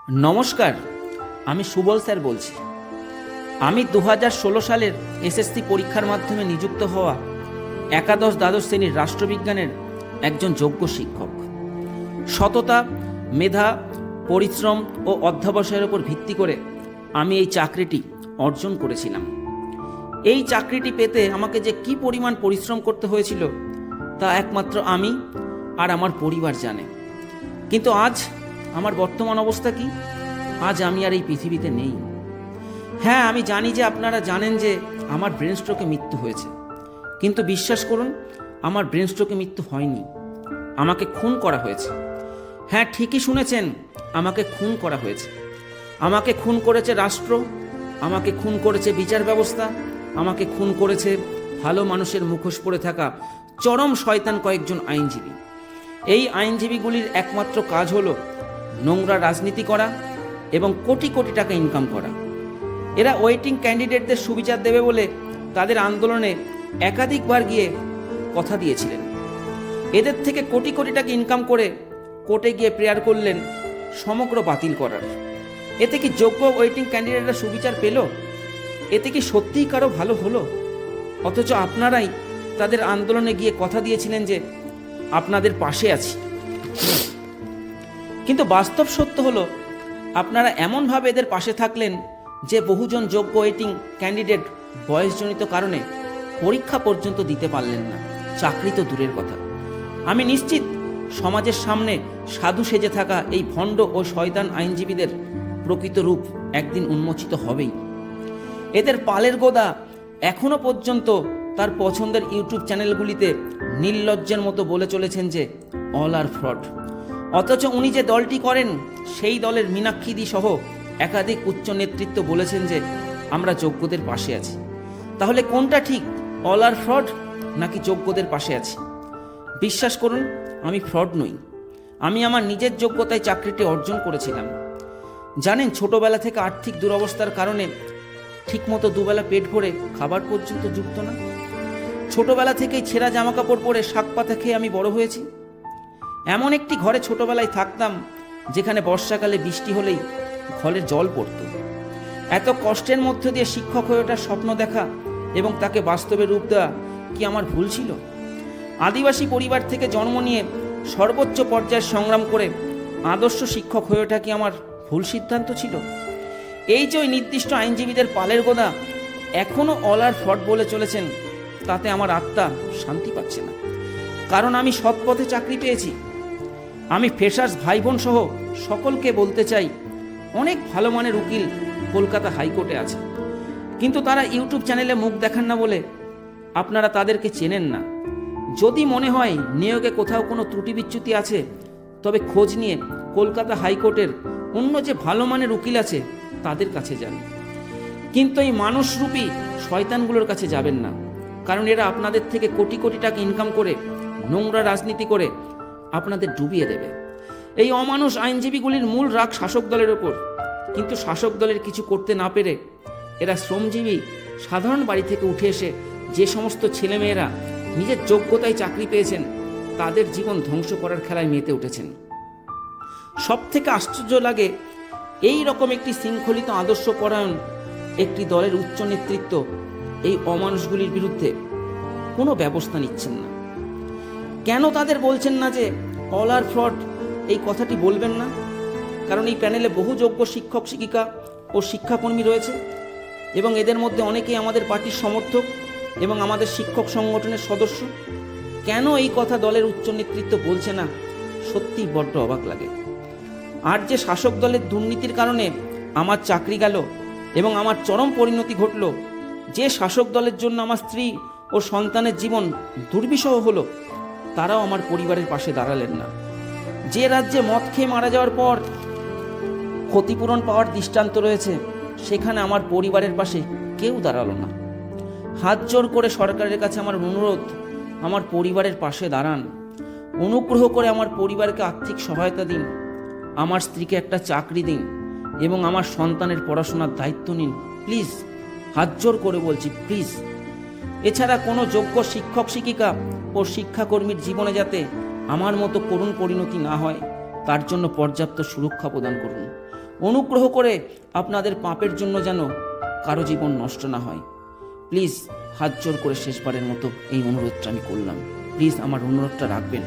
নমস্কার, আমি সুবল স্যার বলছি। আমি 2016 সালের এসএসসি পরীক্ষার মাধ্যমে নিযুক্ত হওয়া একাদশ দ্বাদশ শ্রেণীর রাষ্ট্রবিজ্ঞানের একজন যোগ্য শিক্ষক। সততা, মেধা, পরিশ্রম ও অধ্যবসায়ের উপর ভিত্তি করে আমি এই চাকরিটি অর্জন করেছিলাম। এই চাকরিটি পেতে আমাকে যে কী পরিমাণ পরিশ্রম করতে হয়েছিল তা একমাত্র আমি আর আমার পরিবার জানে। কিন্তু আজ আমার বর্তমান অবস্থা কি? আজ আমি আর এই পৃথিবীতে নেই। হ্যাঁ, আমি জানি যে আপনারা জানেন যে আমার ব্রেন স্ট্রোকে মৃত্যু হয়েছে, কিন্তু বিশ্বাস করুন, আমার ব্রেন স্ট্রোকে মৃত্যু হয়নি, আমাকে খুন করা হয়েছে। হ্যাঁ, ঠিকই শুনেছেন, আমাকে খুন করা হয়েছে। আমাকে খুন করেছে রাষ্ট্র, আমাকে খুন করেছে বিচার ব্যবস্থা, আমাকে খুন করেছে ভালো মানুষের মুখোশ পরে থাকা চরম শয়তান কয়েকজন আইনজীবী। এই আইনজীবীগুলির একমাত্র কাজ হলো নোংরা রাজনীতি করা এবং কোটি কোটি টাকা ইনকাম করা। এরা ওয়েটিং ক্যান্ডিডেটদের সুবিচার দেবে বলে তাদের আন্দোলনে একাধিকবার গিয়ে কথা দিয়েছিলেন। এদের থেকে কোটি কোটি টাকা ইনকাম করে কোর্টে গিয়ে প্রেয়ার করলেন সমগ্র বাতিল করার। এতে কি যোগ্য ওয়েটিং ক্যান্ডিডেটরা সুবিচার পেল? এতে কি সত্যিই কারো ভালো হলো? অথচ আপনারাই তাদের আন্দোলনে গিয়ে কথা দিয়েছিলেন যে আপনাদের পাশে আছি। কিন্তু বাস্তব সত্য হলো, আপনারা এমনভাবে এদের পাশে থাকলেন যে বহুজন যোগ্য ওয়েটিং ক্যান্ডিডেট বয়সজনিত কারণে পরীক্ষা পর্যন্ত দিতে পারলেন না, চাকরি তো দূরের কথা। আমি নিশ্চিত সমাজের সামনে সাধু সেজে থাকা এই ভণ্ড ও শয়তান আইনজীবীদের প্রকৃত রূপ একদিন উন্মোচিত হবেই। এদের পালের গোদা এখনো পর্যন্ত তার পছন্দের ইউটিউব চ্যানেলগুলিতে নির্লজ্জের মতো বলে চলেছেন যে অল আর ফ্রড। অথচ উনি যে দলটি করেন সেই দলের মীনাক্ষীদি সহ একাধিক উচ্চ নেতৃত্ব বলেছেন যে আমরা যোগ্যদের পাশে আছি। তাহলে কোনটা ঠিক, অল আর ফ্রড নাকি যোগ্যদের পাশে আছি? বিশ্বাস করুন, আমি ফ্রড নই। আমি আমার নিজের যোগ্যতায় চাকরিটি অর্জন করেছিলাম। জানেন, ছোটবেলা থেকে আর্থিক দুরবস্থার কারণে ঠিকমতো দুবেলা পেট ভরে খাবার পর্যন্ত জুটত না। ছোটবেলা থেকেই ছেঁড়া জামাকাপড় পরে শাক পাতা খেয়ে আমি বড় হয়েছি। এমন একটি ঘরে ছোটবেলায় থাকতাম যেখানে বর্ষাকালে বৃষ্টি হলেই ঘরের জল পড়ত। এত কষ্টের মধ্য দিয়ে শিক্ষক হয়ে ওঠার স্বপ্ন দেখা এবং তাকে বাস্তবে রূপ দেওয়া কি আমার ভুল ছিল? আদিবাসী পরিবার থেকে জন্ম নিয়ে সর্বোচ্চ পর্যায়ের সংগ্রাম করে আদর্শ শিক্ষক হয়ে ওঠা কি আমার ভুল সিদ্ধান্ত ছিল? এই যে ওই নির্দিষ্ট আইনজীবীদের পালের গোদা এখনও অল আর ফ্রড বলে চলেছেন, তাতে আমার আত্মা শান্তি পাচ্ছে না। কারণ আমি সৎ পথে চাকরি পেয়েছি। আমি ফ্রেশার্স ভাই বোন সহ সকলকে বলতে চাই, অনেক ভালো মানের উকিল কলকাতা হাইকোর্টে আছে, কিন্তু তারা ইউটিউব চ্যানেলে মুখ দেখান না বলে আপনারা তাদেরকে চেনেন না। যদি মনে হয় নিয়োগে কোথাও কোনো ত্রুটি বিচ্যুতি আছে, তবে খোঁজ নিয়ে কলকাতা হাইকোর্টের অন্য যে ভালো মানের উকিল আছে তাদের কাছে যান। কিন্তু এই মানুষরূপী শয়তানগুলোর কাছে যাবেন না, কারণ এরা আপনাদের থেকে কোটি কোটি টাকা ইনকাম করে নোংরা রাজনীতি করে আপনাদের ডুবিয়ে দেবে। এই অমানুষ আইনজীবীগুলির মূল রাগ শাসক দলের ওপর, কিন্তু শাসক দলের কিছু করতে না পেরে এরা শ্রমজীবী সাধারণ বাড়ি থেকে উঠে এসে যে সমস্ত ছেলেমেয়েরা নিজের যোগ্যতায় চাকরি পেয়েছেন তাদের জীবন ধ্বংস করার খেলায় মেতে উঠেছেন। সব থেকে আশ্চর্য লাগে, এই রকম একটি শৃঙ্খলিত আদর্শপরায়ণ একটি দলের উচ্চ নেতৃত্ব এই অমানুষগুলির বিরুদ্ধে কোনো ব্যবস্থা নিচ্ছেন না। কেন তাদের বলছেন না যে অল আর ফ্রড এই কথাটি বলবেন না? কারণ এই প্যানেলে বহু যোগ্য শিক্ষক শিক্ষিকা ও শিক্ষাকর্মী রয়েছে এবং এদের মধ্যে অনেকেই আমাদের পার্টির সমর্থক এবং আমাদের শিক্ষক সংগঠনের সদস্য। কেন এই কথা দলের উচ্চ নেতৃত্ব বলছে না? সত্যিই বড্ড অবাক লাগে। আর যে শাসক দলের দুর্নীতির কারণে আমার চাকরি গেল এবং আমার চরম পরিণতি ঘটল, যে শাসক দলের জন্য আমার স্ত্রী ও সন্তানের জীবন দুর্বিষহ হলো, তারাও আমার পরিবারের পাশে দাঁড়ালেন না। যে রাজ্যে মদ খেয়ে মারা যাওয়ার পর ক্ষতিপূরণ পাওয়ার দৃষ্টান্ত রয়েছে, সেখানে আমার পরিবারের পাশে কেউ দাঁড়ালো না। হাত জোর করে সরকারের কাছে আমার অনুরোধ, আমার পরিবারের পাশে দাঁড়ান। অনুগ্রহ করে আমার পরিবারকে আর্থিক সহায়তা দিন, আমার স্ত্রীকে একটা চাকরি দিন এবং আমার সন্তানের পড়াশোনার দায়িত্ব নিন। প্লিজ, হাত জোর করে বলছি, প্লিজ। এছাড়া কোনো যোগ্য শিক্ষক শিক্ষিকা ও শিক্ষাকর্মীর জীবনে যাতে আমার মতো করুণ পরিণতি না হয়, তার জন্য পর্যাপ্ত সুরক্ষা প্রদান করুন। অনুগ্রহ করে আপনাদের পাপের জন্য যেন কারো জীবন নষ্ট না হয়। প্লিজ হাত জোর করে শেষবারের মতো এই অনুরোধটা আমি করলাম। প্লিজ আমার অনুরোধটা রাখবেন।